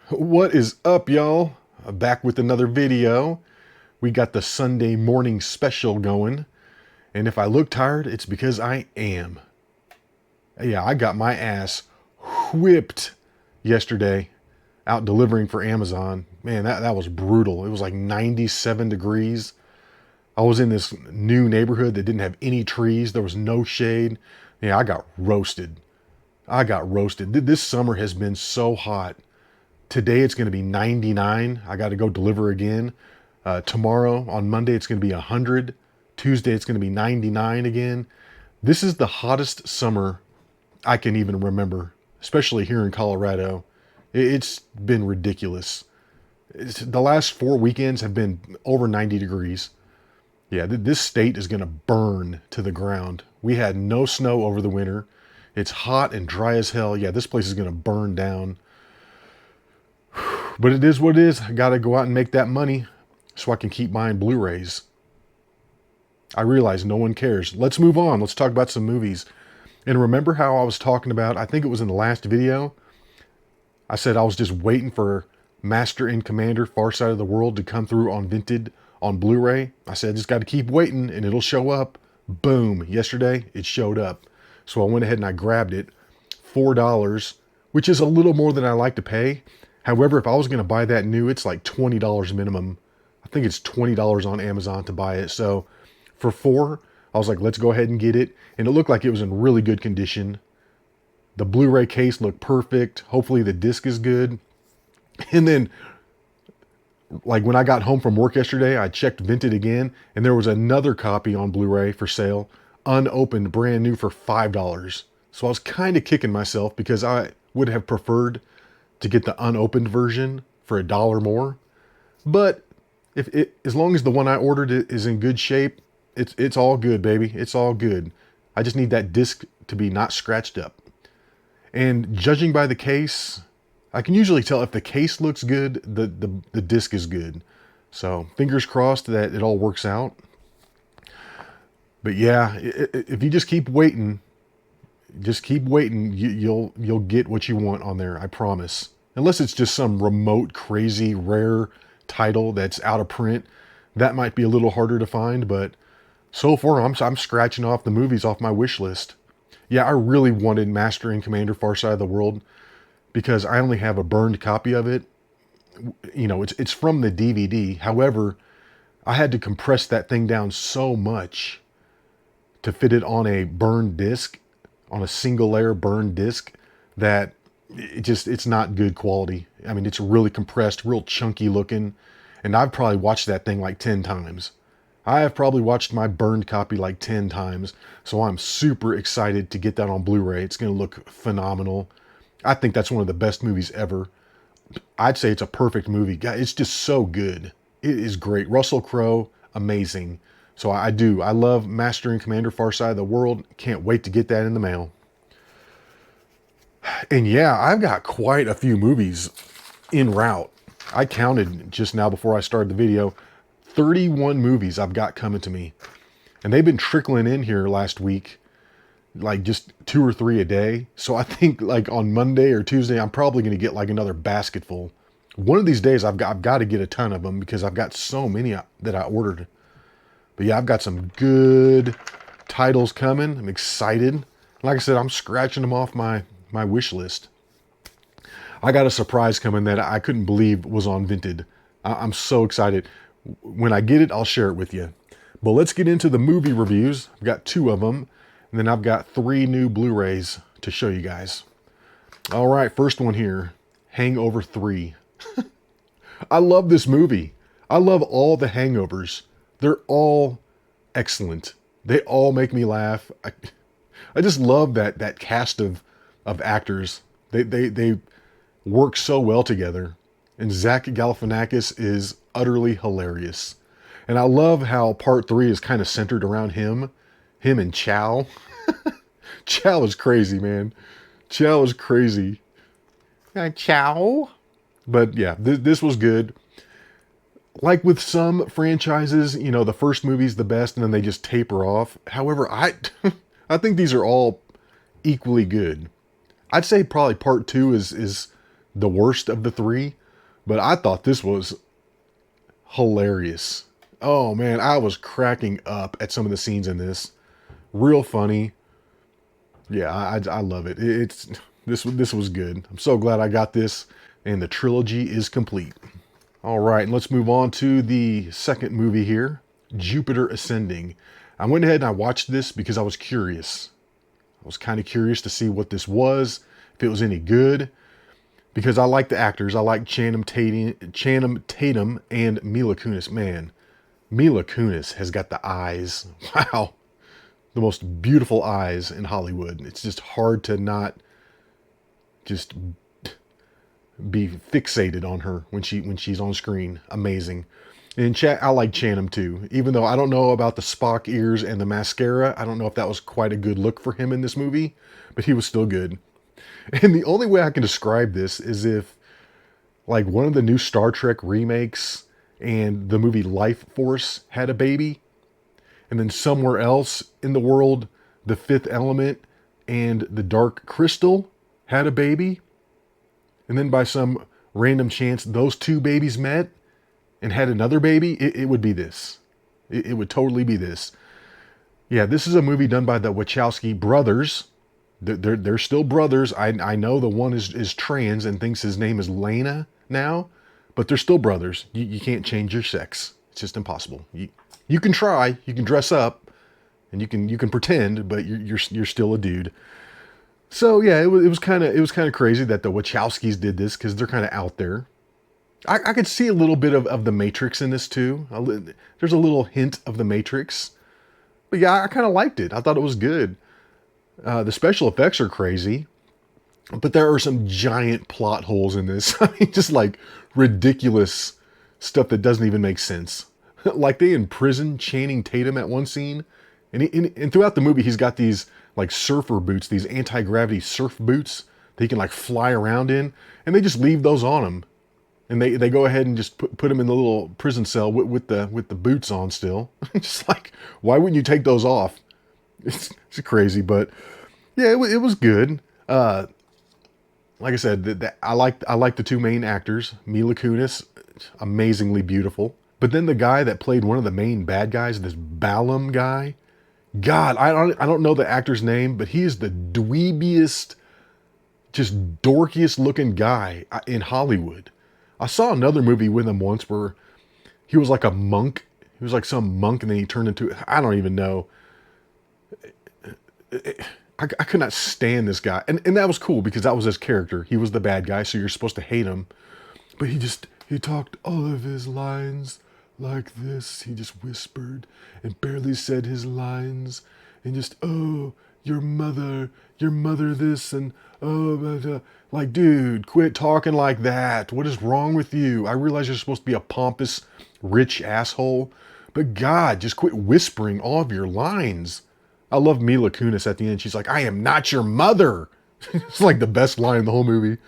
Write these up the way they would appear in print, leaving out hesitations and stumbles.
What is up, y'all? Back with another video. We got the Sunday morning special going. And if I look tired, it's because I am. Yeah, I got my ass whipped yesterday out delivering for Amazon. Man, that was brutal. It was like 97 degrees. I was in this new neighborhood that didn't have any trees. There was no shade. Yeah, I got roasted. I got roasted. This summer has been so hot. Today it's going to be 99. I got to go deliver again. Tomorrow on Monday it's going to be 100. Tuesday it's going to be 99 again. This is the hottest summer I can even remember, especially here in Colorado. It's been ridiculous. The last 4 weekends have been over 90 degrees. Yeah, this state is going to burn to the ground. We had no snow over the winter. It's hot and dry as hell. Yeah, this place is going to burn down. But it is what it is. I got to go out and make that money so I can keep buying Blu-rays. I realize no one cares. Let's move on. Let's talk about some movies. And remember how I was talking about, I think it was in the last video, I said I was just waiting for Master and Commander Far Side of the World to come through on Vinted on Blu-ray. I said I just got to keep waiting and it'll show up. Boom. Yesterday it showed up. So I went ahead and I grabbed it. $4, which is a little more than I like to pay. However, if I was going to buy that new, it's like $20 minimum. I think it's $20 on Amazon to buy it. So for $4, I was like, let's go ahead and get it. And it looked like it was in really good condition. The Blu-ray case looked perfect. Hopefully the disc is good. And then, like when I got home from work yesterday, I checked Vinted again, and there was another copy on Blu-ray for sale, unopened, brand new for $5. So I was kind of kicking myself because I would have preferred to get the unopened version for $1 more. But as long as the one I ordered is in good shape, it's all good, baby. It's all good. I just need that disc to be not scratched up. And judging by the case, I can usually tell if the case looks good, the disc is good. So fingers crossed that it all works out. But yeah, if you just keep waiting, you'll get what you want on there. I promise. Unless it's just some remote, crazy, rare title that's out of print, that might be a little harder to find. But so far, I'm scratching off the movies off my wish list. Yeah, I really wanted Master and Commander Far Side of the World because I only have a burned copy of it. You know, it's from the DVD. However, I had to compress that thing down so much to fit it on a burned disc, on a single layer burned disc, that it's not good quality. I mean, it's really compressed, real chunky looking. And I've probably watched that thing like 10 times. I have probably watched my burned copy like 10 times. So I'm super excited to get that on Blu-ray. It's going to look phenomenal. I think that's one of the best movies ever. I'd say it's a perfect movie. It's just so good. It is great. Russell Crowe, amazing. So I love Master and Commander Far Side of the World. Can't wait to get that in the mail. And yeah, I've got quite a few movies en route. I counted just now before I started the video. 31 movies I've got coming to me. And they've been trickling in here last week. Like just 2 or 3 a day. So I think like on Monday or Tuesday, I'm probably going to get like another basket full. One of these days I've got to get a ton of them because I've got so many that I ordered. But yeah, I've got some good titles coming. I'm excited. Like I said, I'm scratching them off my wish list. I got a surprise coming that I couldn't believe was on Vinted. I'm so excited. When I get it, I'll share it with you. But let's get into the movie reviews. I've got 2 of them. And then I've got 3 new Blu-rays to show you guys. All right, first one here. Hangover 3. I love this movie. I love all the hangovers. They're all excellent. They all make me laugh. I just love that cast of actors. They work so well together. And Zach Galifianakis is utterly hilarious. And I love how part 3 is kind of centered around him and Chow. Chow is crazy, man. Chow is crazy. Chow. But yeah, this was good. Like with some franchises, you know, the first movie's the best and then they just taper off. However, I think these are all equally good. I'd say probably part 2 is the worst of the three, but I thought this was hilarious. Oh man, I was cracking up at some of the scenes in this. Real funny. Yeah, I love it. This was good. I'm so glad I got this, and the trilogy is complete. All right, and let's move on to the second movie here, Jupiter Ascending. I went ahead and I watched this because I was curious. I was kind of curious to see what this was, if it was any good, because I like the actors. I like Channing Tatum and Mila Kunis. Man, Mila Kunis has got the eyes. Wow. The most beautiful eyes in Hollywood. It's just hard to not just be fixated on her when she's on screen. Amazing. And I like Channing too. Even though I don't know about the Spock ears and the mascara, I don't know if that was quite a good look for him in this movie, but he was still good. And the only way I can describe this is if like one of the new Star Trek remakes and the movie Life Force had a baby, and then somewhere else in the world, The Fifth Element and The Dark Crystal had a baby, and then by some random chance those two babies met and had another baby, it would be this. It would totally be this. Yeah, this is a movie done by the Wachowski brothers. They're still brothers. I know the one is trans and thinks his name is Lena now, but they're still brothers. You can't change your sex. It's just impossible. You can try. You can dress up, and you can pretend, but you're still a dude. So yeah, it was kind of crazy that the Wachowskis did this because they're kind of out there. I could see a little bit of the Matrix in this too. There's a little hint of the Matrix, but yeah, I kind of liked it. I thought it was good. The special effects are crazy, but there are some giant plot holes in this. I mean, just like ridiculous stuff that doesn't even make sense. Like they imprison Channing Tatum at one scene, and throughout the movie he's got these like surfer boots, these anti-gravity surf boots that he can like fly around in, and they just leave those on him, and they go ahead and just put him in the little prison cell with the boots on still. Just like, why wouldn't you take those off? It's crazy, but yeah, it was good. Like I said, I like the two main actors, Mila Kunis, amazingly beautiful. But then the guy that played one of the main bad guys, this Balaam guy, God, I don't know the actor's name, but he is the dweebiest, just dorkiest looking guy in Hollywood. I saw another movie with him once where he was like a monk. He was like some monk, and then he turned into, I don't even know. I could not stand this guy. And that was cool because that was his character. He was the bad guy, so you're supposed to hate him. But he talked all of his lines like this. He just whispered and barely said his lines. And just, oh, your mother this, and oh, like, dude, quit talking like that. What is wrong with you? I realize you're supposed to be a pompous, rich asshole. But God, just quit whispering all of your lines. I love Mila Kunis at the end. She's like, I am not your mother. It's like the best line in the whole movie.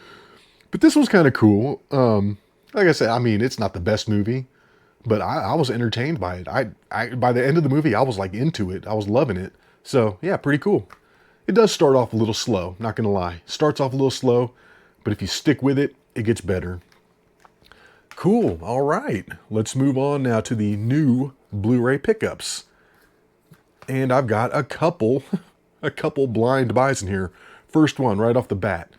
But this was kind of cool. Like I said, I mean, it's not the best movie, but I was entertained by it. I by the end of the movie, I was like into it. I was loving it. So yeah, pretty cool. It does start off a little slow, not gonna lie. Starts off a little slow, but if you stick with it, it gets better. Cool. All right. Let's move on now to the new Blu-ray pickups. And I've got a couple blind buys in here. First one, right off the bat,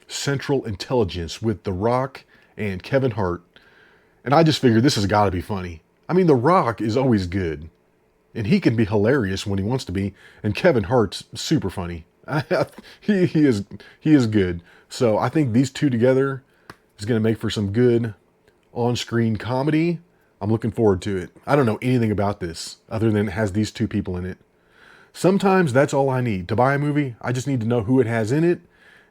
Central Intelligence with The Rock and Kevin Hart. And I just figured this has got to be funny. I mean, The Rock is always good, and he can be hilarious when he wants to be. And Kevin Hart's super funny. he is good. So I think these two together is going to make for some good on-screen comedy. I'm looking forward to it. I don't know anything about this other than it has these two people in it. Sometimes that's all I need. To buy a movie, I just need to know who it has in it,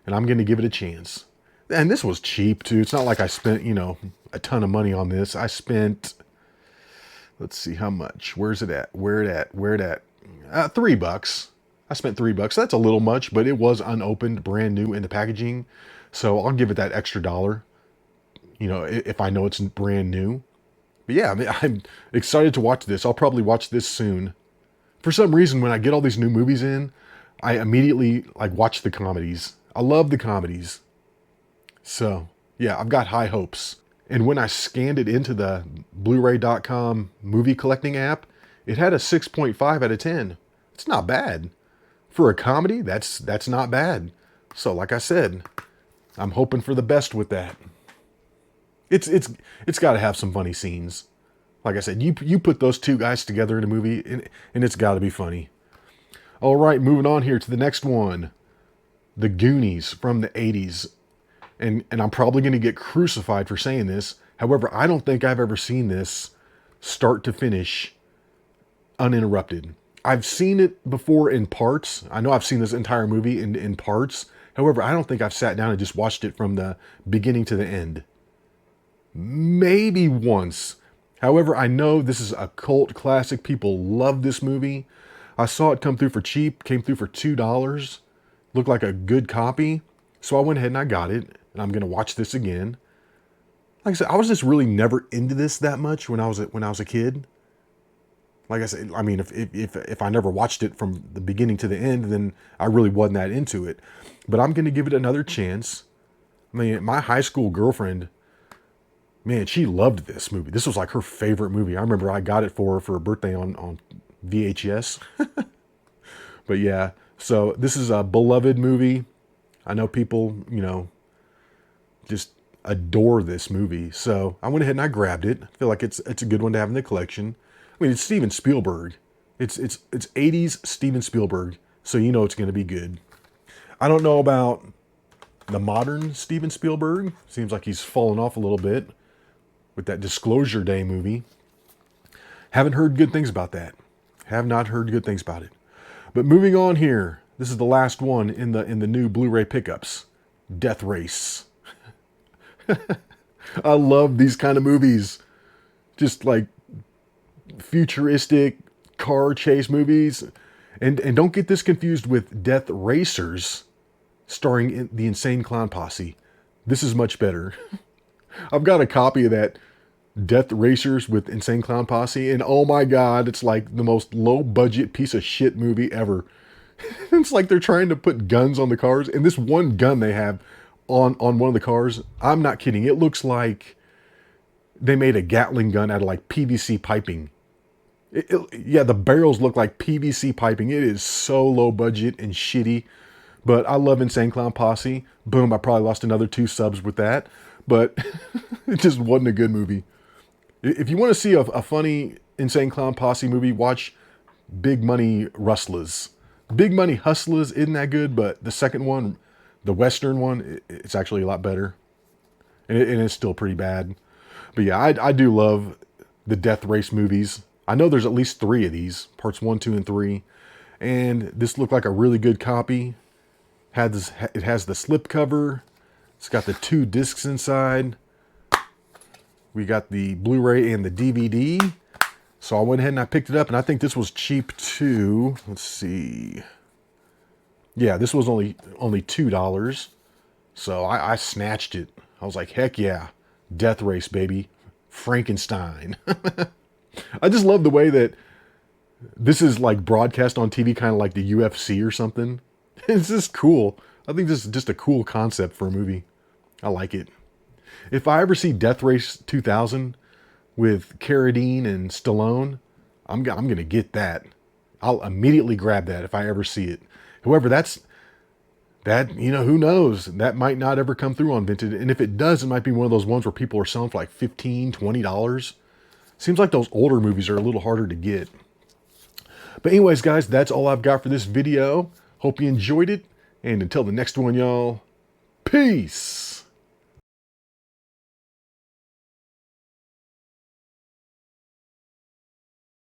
and I'm going to give it a chance. And this was cheap, too. It's not like I spent, a ton of money on this. I spent, let's see how much. Where's it at? Where it at? $3. I spent $3. That's a little much, but it was unopened, brand new in the packaging. So I'll give it that extra dollar, if I know it's brand new. But yeah, I mean, I'm excited to watch this. I'll probably watch this soon. For some reason, when I get all these new movies in, I immediately watch the comedies. I love the comedies. So Yeah, I've got high hopes. And when I scanned it into the blu-ray.com movie collecting app, it had a 6.5 out of 10. It's not bad. For a comedy, that's not bad. So like I said, I'm hoping for the best with that. It's got to have some funny scenes. Like I said, you put those two guys together in a movie, and it's got to be funny. All right, moving on here to the next one. The Goonies from the 80s. And I'm probably going to get crucified for saying this. However, I don't think I've ever seen this start to finish uninterrupted. I've seen it before in parts. I know I've seen this entire movie in parts. However, I don't think I've sat down and just watched it from the beginning to the end. Maybe once. However, I know this is a cult classic. People love this movie. I saw it come through for cheap. Came through for $2. Looked like a good copy. So I went ahead and I got it. And I'm going to watch this again. Like I said, I was just really never into this that much when I was a kid. Like I said, I mean, if I never watched it from the beginning to the end, then I really wasn't that into it. But I'm going to give it another chance. I mean, my high school girlfriend, man, she loved this movie. This was like her favorite movie. I remember I got it for her for her birthday on VHS. But yeah, so this is a beloved movie. I know people, just adore this movie. So I went ahead and I grabbed it. I feel like it's a good one to have in the collection. I mean, it's Steven Spielberg. It's 80s Steven Spielberg. So you know it's going to be good. I don't know about the modern Steven Spielberg. Seems like he's fallen off a little bit with that Disclosure Day movie. Haven't heard good things about that. Have not heard good things about it. But moving on here. This is the last one in the new Blu-ray pickups. Death Race. I love these kind of movies. Just like futuristic car chase movies. And don't get this confused with Death Racers starring the Insane Clown Posse. This is much better. I've got a copy of that Death Racers with Insane Clown Posse, and oh my god, it's like the most low budget piece of shit movie ever. It's like they're trying to put guns on the cars, and this one gun they have on one of the cars, I'm not kidding, it looks like they made a Gatling gun out of like PVC piping. Yeah, the barrels look like PVC piping. It is so low budget and shitty, but I love Insane Clown Posse. Boom, I probably lost another 2 subs with that, but it just wasn't a good movie. If you want to see a funny Insane Clown Posse movie, watch Big Money Rustlers. Big Money Hustlers isn't that good, but the second one, the Western one, it's actually a lot better. And it's still pretty bad. But yeah, I do love the Death Race movies. I know there's at least 3 of these, parts 1, 2, and 3. And this looked like a really good copy. It has the slipcover. It's got the 2 discs inside. We got the Blu-ray and the DVD. So I went ahead and I picked it up, and I think this was cheap too. Let's see. Yeah, this was only $2. So I snatched it. I was like, heck yeah. Death Race, baby. Frankenstein. I just love the way that this is like broadcast on TV, kind of like the UFC or something. It's just cool. I think this is just a cool concept for a movie. I like it. If I ever see Death Race 2000 with Carradine and Stallone, I'm going to get that. I'll immediately grab that if I ever see it. However, who knows? That might not ever come through on Vinted. And if it does, it might be one of those ones where people are selling for like $15, $20. Seems like those older movies are a little harder to get. But anyways, guys, that's all I've got for this video. Hope you enjoyed it. And until the next one, y'all, peace.